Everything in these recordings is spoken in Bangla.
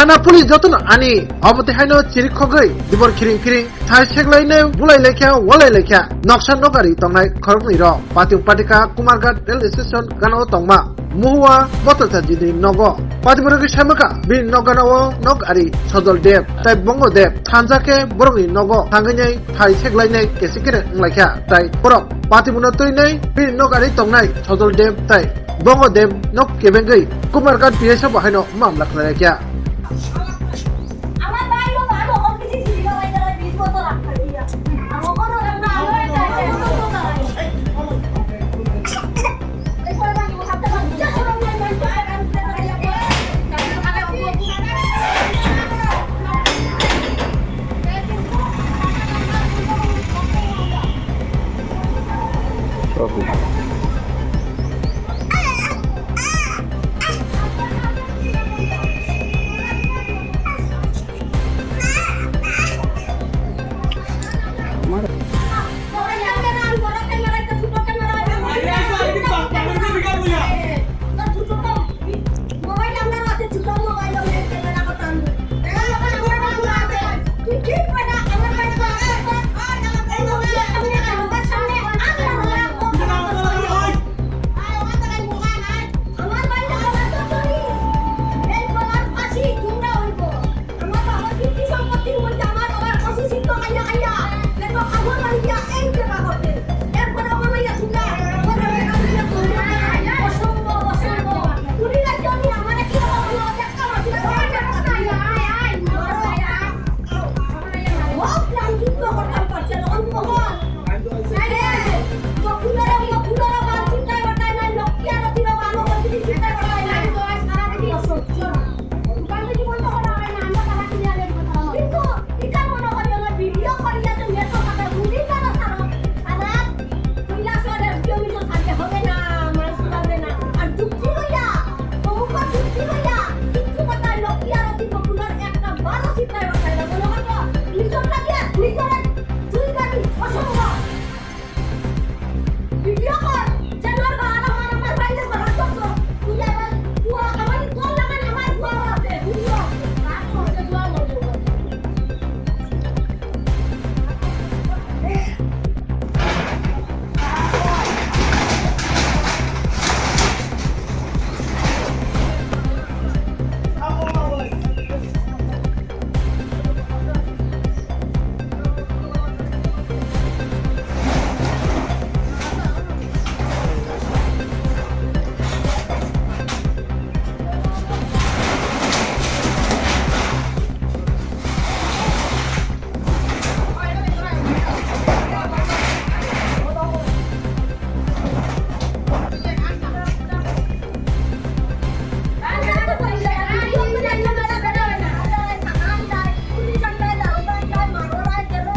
थाना पुलिस जतन आनी अबते हाइनो चिरिखगै दिबर खिरिं खिरिं थाइ सेगलाइने बुलाइ लेख्या वलाइ लेख्या नक्सा नगारि तंनाय खरगनि र पातिउ पाटिका कुमारघाट रेल स्टेशन गानो तंमा मुहुआ बतलता जिनि नगो पातिबरगि सामका बि नगानाव नगारि सजल देव ताइ बंग देव थानजाके बरंनि नगो थांगैनै थाइ सेगलाइने केसिकेरे लाइख्या ताइ बरक पातिबुनो तैनै बि नगारि तंनाय सजल देव ताइ बंग देव नक केबेंगै कुमारघाट पिएसा बाहायनो मामला खालायख्या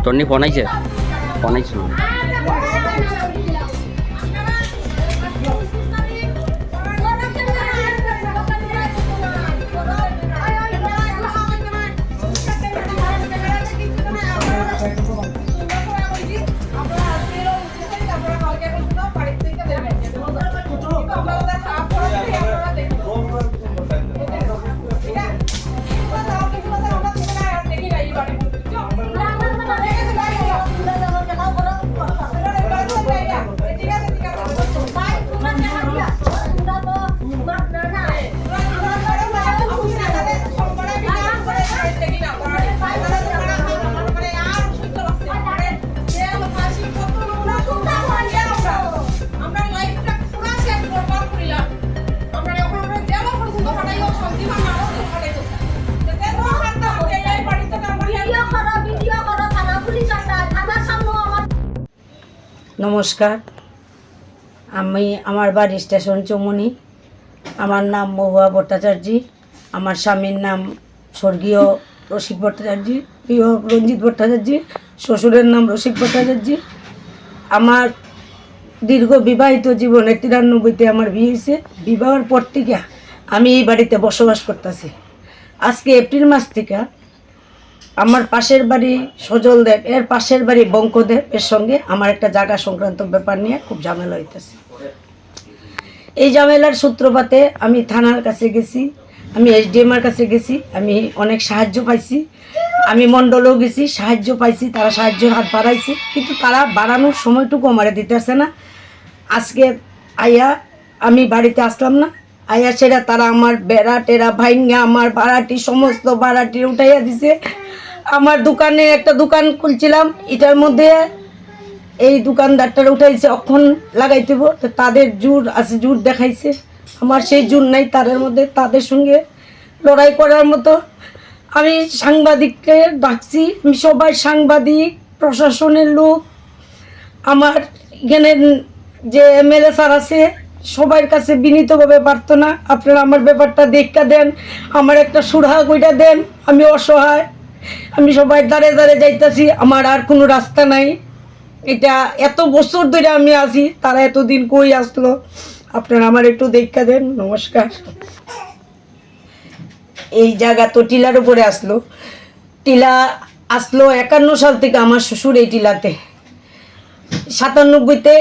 টনি বনাইছে বনাইছে नमस्कार আমার বাড়ি স্টেশন চৌমনি। আমার নাম মহুয়া ভট্টাচার্য। আমার স্বামীর নাম স্বর্গীয় রসিক ভট্টাচার্য, প্রিয় রঞ্জিত ভট্টাচার্য। শ্বশুরের নাম রসিক ভট্টাচার্য। আমার দীর্ঘ বিবাহিত জীবনে 93-তে আমার বিয়ে হয়েছে। বিবাহের পর থেকে আমি এই বাড়িতে বসবাস করতেছি। আজকে এপ্রিল মাস থেকে আমার পাশের বাড়ি সজল দেব, এর পাশের বাড়ি বঙ্কদেব, এর সঙ্গে আমার একটা জায়গা সংক্রান্ত ব্যাপার নিয়ে খুব ঝামেলা হইতেছে। এই ঝামেলার সূত্রপাতে আমি থানার কাছে গেছি। আমি এসডিএমের কাছে গেছি, আমি অনেক সাহায্য পাইছি, আমি মণ্ডলেও গেছি, সাহায্য পাইছি, তারা সাহায্যের হাত বাড়াইছে, কিন্তু তারা বাড়ানোর সময়টুকু আমারে দিতেছে না। আজকে আইয়া আমি বাড়িতে আসলাম না, আইয়া সেটা তারা আমার বেড়া টেরা ভাইঙ্গা আমার ভাড়াটি সমস্ত ভাড়াটি উঠাইয়া দিছে। আমার দোকানে একটা দোকান খুলছিলাম, এটার মধ্যে এই দোকানদারটার উঠাইছে অক্ষণ লাগাইতে তো তাদের জোর আছে, জোর দেখাইছে, আমার সেই জোর নাই তাদের মধ্যে, তাদের সঙ্গে লড়াই করার মতো। আমি সাংবাদিককে ডাকছি, আমি সবাই সাংবাদিক, প্রশাসনের লোক, আমার এখানে যে এমএলএ স্যার আছে সবার কাছে বিনীতভাবে প্রার্থনা, আপনারা আমার ব্যাপারটা দেখা দেন, আমার একটা সুরাহা কইটা দেন, আমি অসহায়, আমি সবাই দাঁড়ে দাঁড়ে যাইতাছি, আমার আর কোনো রাস্তা নাই। এটা এত বছর ধরে আমি আছি, তারা এতদিন কই আসলো, আপনারা আমার একটু দেখা দেন। নমস্কার। এই জায়গা তো টিলার উপরে আসলো, টিলা আসলো 51 সাল থেকে, আমার শ্বশুর এই টিলাতে, 97-তে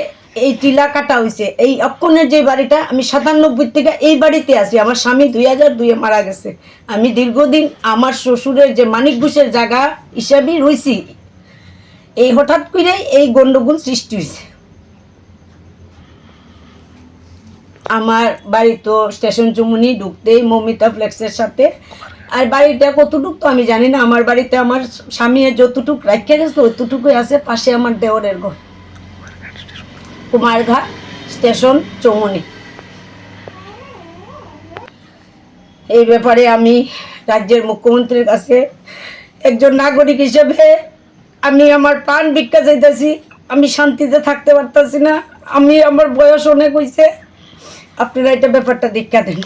এই টিলা কাটা হয়েছে। এই অক্ষণের যে বাড়িটা, আমি 97 থেকে এই বাড়িতে আছি। আমার স্বামী 2002-এ মারা গেছে। আমি দীর্ঘদিন আমার শ্বশুরের যে মানিক ঘোষের জায়গা হিসাবেই রয়েছি, এই হঠাৎ করে এই গন্ডগোল সৃষ্টি হয়েছে। আমার বাড়ি তো স্টেশন চুমুনি ঢুকতেই মমিতা ফ্লেক্সের সাথে, আর বাড়িটা কতটুক তো আমি জানি না, আমার বাড়িতে আমার স্বামী যতটুক রাখিয়া গেছে অতটুকুই আছে, পাশে আমার দেওরের ঘর, কুমারঘাট স্টেশন চৌমনি। এই ব্যাপারে আমি রাজ্যের মুখ্যমন্ত্রীর কাছে একজন নাগরিক হিসেবে আমি আমার প্রাণ ভিক্ষা চাইতেছি, আমি শান্তিতে থাকতে পারতেছি না, আমি আমার বয়স অনেক হয়েছে, আপনারা এটা ব্যাপারটা দেখা দেন।